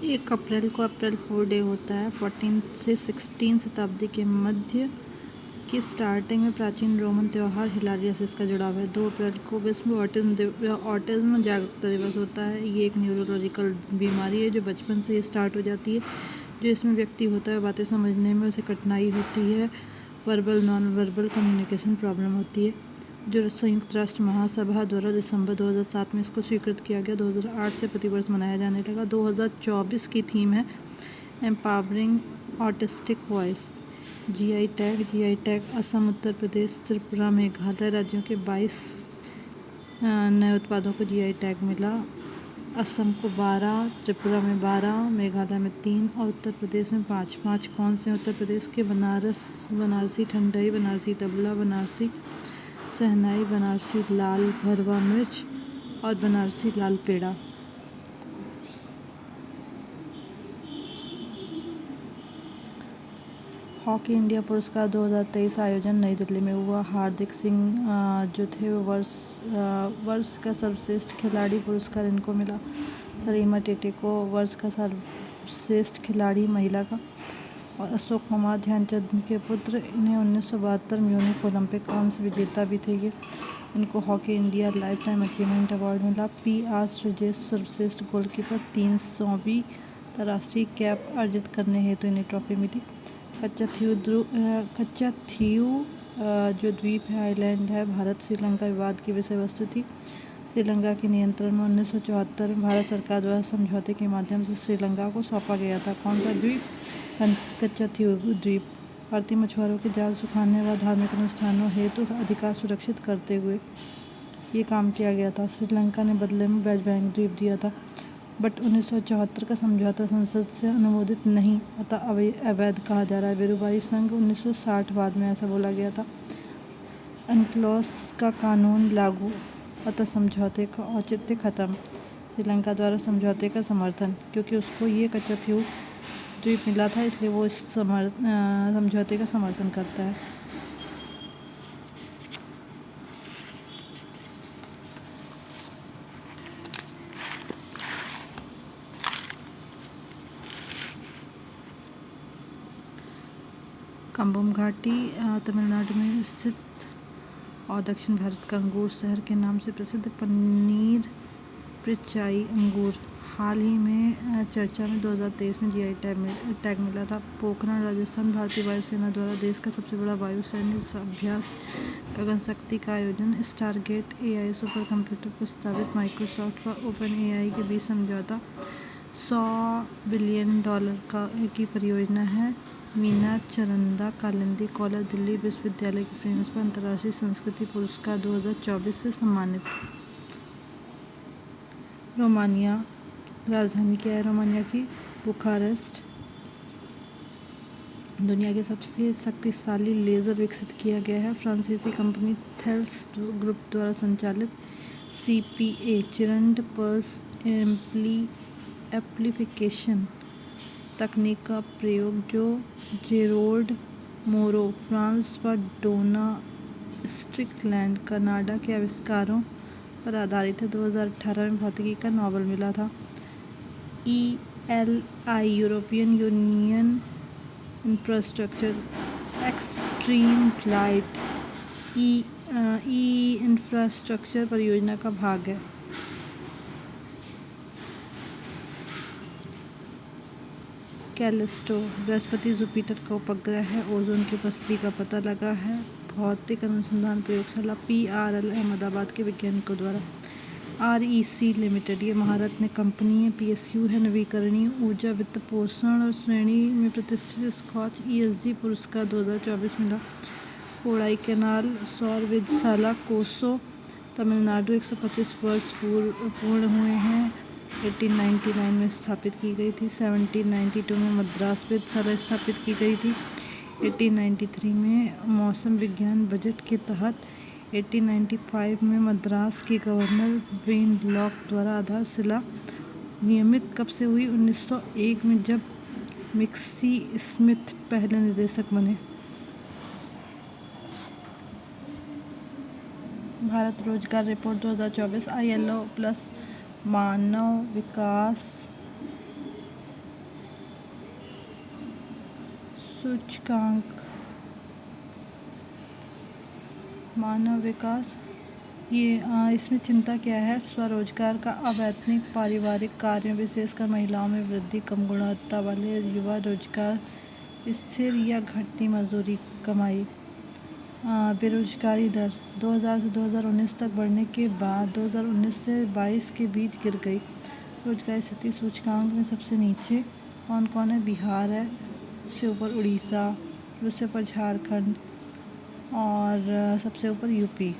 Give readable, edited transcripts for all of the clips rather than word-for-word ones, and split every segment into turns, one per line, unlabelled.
1 अप्रैल को अप्रैल full day होता है। 14 से 16 शताब्दी के मध्य की स्टार्टिंग में प्राचीन रोमन त्यौहार हिलारियस का जुड़ाव है। 2 अप्रैल को विश्व ऑटिज्म जागरूकता दिवस होता है। ये एक न्यूरोलॉजिकल बीमारी है जो बचपन से स्टार्ट हो जाती है, जो इसमें व्यक्ति होता है बातें समझने में उसे कठिनाई होती है, verbal non verbal communication problem होती है, जो संयुक्त राष्ट्र महासभा द्वारा दिसंबर 2007 में इसको स्वीकृत किया गया। 2008 से प्रतिवर्ष मनाया जाने लगा। 2024 की थीम है empowering autistic voice. GI tag Assam, Uttar Pradesh, Tripura, Meghalaya राज्यों के 22 नए उत्पादों को जीआई टैग मिला। असम को 12, त्रिपुरा में 12, मेघालय में 3 और उत्तर प्रदेश में 5। कौन से उत्तर प्रदेश के? बनारसी ठंडई, बनारसी तबला, बनारसी शहनाई, बनारसी लाल भरवा मिर्च और बनारसी लाल पेड़ा। हॉकी इंडिया पुरस्कार 2023 आयोजन नई दिल्ली में हुआ। हार्दिक सिंह जो थे वो वर्ष का सर्वश्रेष्ठ खिलाड़ी पुरस्कार इनको मिला। सरीमा टेटे को वर्ष का सर्वश्रेष्ठ खिलाड़ी महिला का, और अशोक कुमार ध्यानचंद के पुत्र, इन्हें 1972 म्यूनिख ओलंपिक कांस्य विजेता भी थे ये। इनको hockey India life time achievement award मिला। पी.आर. श्रीजेश सर्वश्रेष्ठ गोलकीपर, 300वीं अंतर्राष्ट्रीय कैप अर्जित करने हेतु इन्हें ट्रॉफी मिली। कच्चा थीव जो द्वीप है, आइलैंड है, भारत श्रीलंका विवाद की विषय वस्तु थी। श्रीलंका के नियंत्रण में 1974 में भारत सरकार द्वारा समझौते के माध्यम से श्रीलंका को सौंपा गया था। कौन सा द्वीप? कच्चा थीव द्वीप। भारतीय मछुआरों के जाल सुखाने व धार्मिक अनुष्ठानों हेतु अधिकार सुरक्षित करते हुए ये काम किया गया था। श्रीलंका ने बदले में वेस्ट बैंक द्वीप दिया था, बट 1974 का समझौता संसद से अनुमोदित नहीं, अतः अवैध कहा जा रहा है। बेरूबाई संघ 1960 बाद में ऐसा बोला गया था। अनक्लॉस का कानून लागू, अतः समझौते का औचित्य खत्म। श्रीलंका द्वारा समझौते का समर्थन, क्योंकि उसको ये कच्चा थीव द्वीप मिला था, इसलिए वो इस समझौते का समर्थन करता है। कंबम घाटी तमिलनाडु में स्थित और दक्षिण भारत का अंगूर शहर के नाम से प्रसिद्ध पनीर प्रिचाई अंगूर हाल ही में चर्चा में 2023 में जीआई टैग मिला था। पोखरण राजस्थान, भारतीय वायुसेना द्वारा देश का सबसे बड़ा वायु सैन्य अभ्यास गगन शक्ति का आयोजन। स्टारगेट एआई सुपर कंप्यूटर प्रस्तावित माइक्रोसॉफ्ट व ओपन एआई के बीच समझौता $100 बिलियन की परियोजना है। मीना चरंदा कालिंदी कॉलेज दिल्ली विश्वविद्यालय के प्रिंसिपल अंतर्राष्ट्रीय संस्कृति पुरस्कार 2024 से सम्मानित। रोमानिया, राजधानी क्या है रोमानिया की? बुखारेस्ट। दुनिया के सबसे शक्तिशाली लेज़र विकसित किया गया है। फ्रांसीसी कंपनी थेल्स ग्रुप द्वारा संचालित CPA चिरंड पल्स एम्प्लीफिकेशन तकनीक का प्रयोग, जो जेरोल्ड मोरो फ्रांस व डोना स्ट्रिकलैंड कनाडा के आविष्कारों पर आधारित है। 2018 में भौतिकी का नोबेल मिला था। ELI European union infrastructure extreme light infrastructure परियोजना का भाग है। कैलिस्टो बृहस्पति जुपिटर का उपग्रह है। ओजोन की उपस्थिति का पता लगा है। भौतिक अनुसंधान प्रयोगशाला PRL अहमदाबाद के वैज्ञानिकों द्वारा। REC लिमिटेड ये महारत्न कंपनी है। PSU है नवीकरणीय ऊर्जा वित्त पोषण और श्रेणी में प्रतिष्ठित स्कॉच ESG पुरस्कार 2024 मिला। कोड़ाई कैनाल सौर वेधशाला कोसो तमिलनाडु 125 वर्ष पूर्ण हुए हैं। 1899 में स्थापित की गई थी। 1792 में मद्रास वेधशाला स्थापित की गई थी। 1893 में मौसम विज्ञान बजट के तहत 1895 में मद्रास के गवर्नर ब्रेन लॉक द्वारा आधारशिला नियमित कब से हुई? 1901 में, जब मिक्सी स्मिथ पहले निदेशक बने। भारत रोजगार रिपोर्ट 2024 ILO प्लस मानव विकास सूचकांक मानव विकास। ये इसमें चिंता क्या है? स्वरोजगार का अवैतनिक पारिवारिक कार्यों विशेषकर महिलाओं में वृद्धि, कम गुणवत्ता वाले युवा रोजगार, स्थिर या घटती मजदूरी कमाई। बेरोजगारी दर 2000 से 2019 तक बढ़ने के बाद 2019 से 22 के बीच गिर गई। रोजगार स्थिति सूचकांक में सबसे नीचे कौन कौन है? बिहार है, उससे ऊपर उड़ीसा, उससे ऊपर झारखंड और सबसे ऊपर यूपी।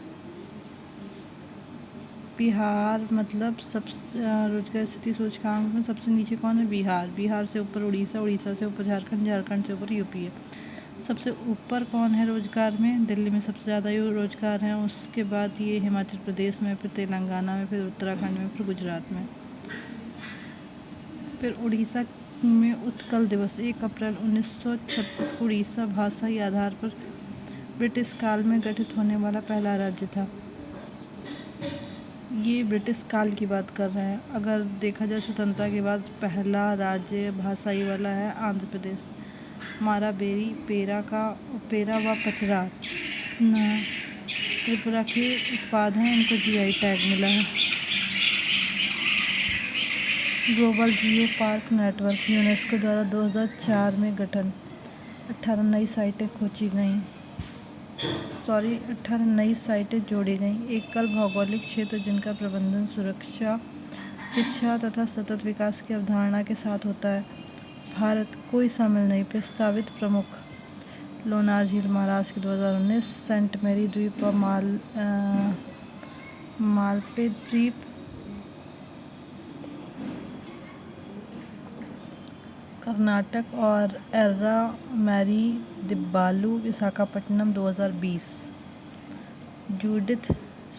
बिहार मतलब सबसे रोजगार स्थिति सूचकांक में सबसे नीचे कौन है? बिहार। बिहार से ऊपर उड़ीसा, उड़ीसा से ऊपर झारखंड, झारखंड से ऊपर यूपी है। सबसे ऊपर कौन है रोजगार में? दिल्ली में सबसे ज़्यादा रोजगार हैं। उसके बाद ये हिमाचल प्रदेश में, फिर तेलंगाना में, फिर उत्तराखंड में, फिर गुजरात में। फिर उड़ीसा में उत्कल दिवस 1 अप्रैल 1936 को उड़ीसा भाषाई आधार पर ब्रिटिश काल में गठित होने वाला पहला राज्य था। ये ब्रिटिश काल की बात कर रहे हैं। अगर देखा जाए स्वतंत्रता के बाद पहला राज्य भाषाई वाला है आंध्र प्रदेश। माराबेरी, पेरा व पचरा त्रिपुरा के उत्पाद हैं, इनको जीआई टैग मिला है। Global geo park network UNESCO द्वारा 2004 में गठन। 18 नई साइटें जोड़ी गईं। एकल भौगोलिक क्षेत्र जिनका प्रबंधन सुरक्षा, शिक्षा तथा सतत विकास की अवधारणा के साथ होता है। भारत कोई शामिल नहीं। प्रस्तावित प्रमुख लोनार झील महाराष्ट्र 2019, सेंट मैरी द्वीप व मालपे द्वीप कर्नाटक और Erra Mary दिब्बालू Visakhapatnam 2020। Judith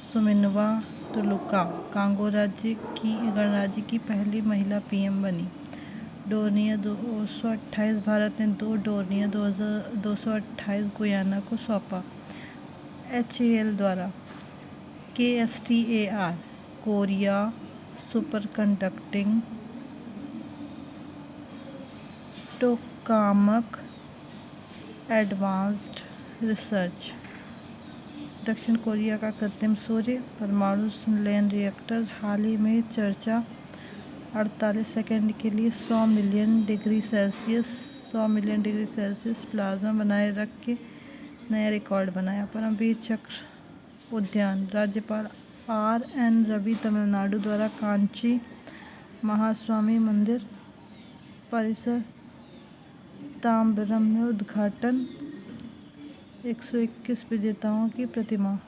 सुमिनवा तुलुका Congo गणराज्य की पहली महिला पीएम बनी। डोर्नियर 228 भारत ने 2 डोर्नियर 228 गुयाना को सौंपा। HAL द्वारा KSTAR Korea super conducting tokamak advanced research. दक्षिण कोरिया का कृत्रिम सूर्य परमाणु संलयन रिएक्टर हाल ही में चर्चा 48 सेकंड के लिए 100 मिलियन डिग्री सेल्सियस प्लाज्मा बनाए रख के नया रिकॉर्ड बनाया। परमवीर चक्र उद्यान राज्यपाल RN रवि तमिलनाडु द्वारा कांची महास्वामी मंदिर परिसर तांबरम में उद्घाटन। 121 विजेताओं की प्रतिमा।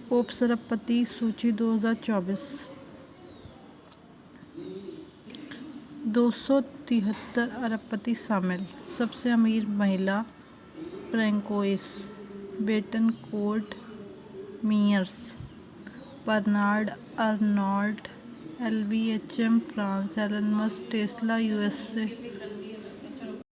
पोप सरस्वती सूची 2024। 273 अरबपति शामिल। सबसे अमीर महिला Francoise Bettencourt Meyers, Bernard Arnault LVHM France, Elon Musk Tesla USA।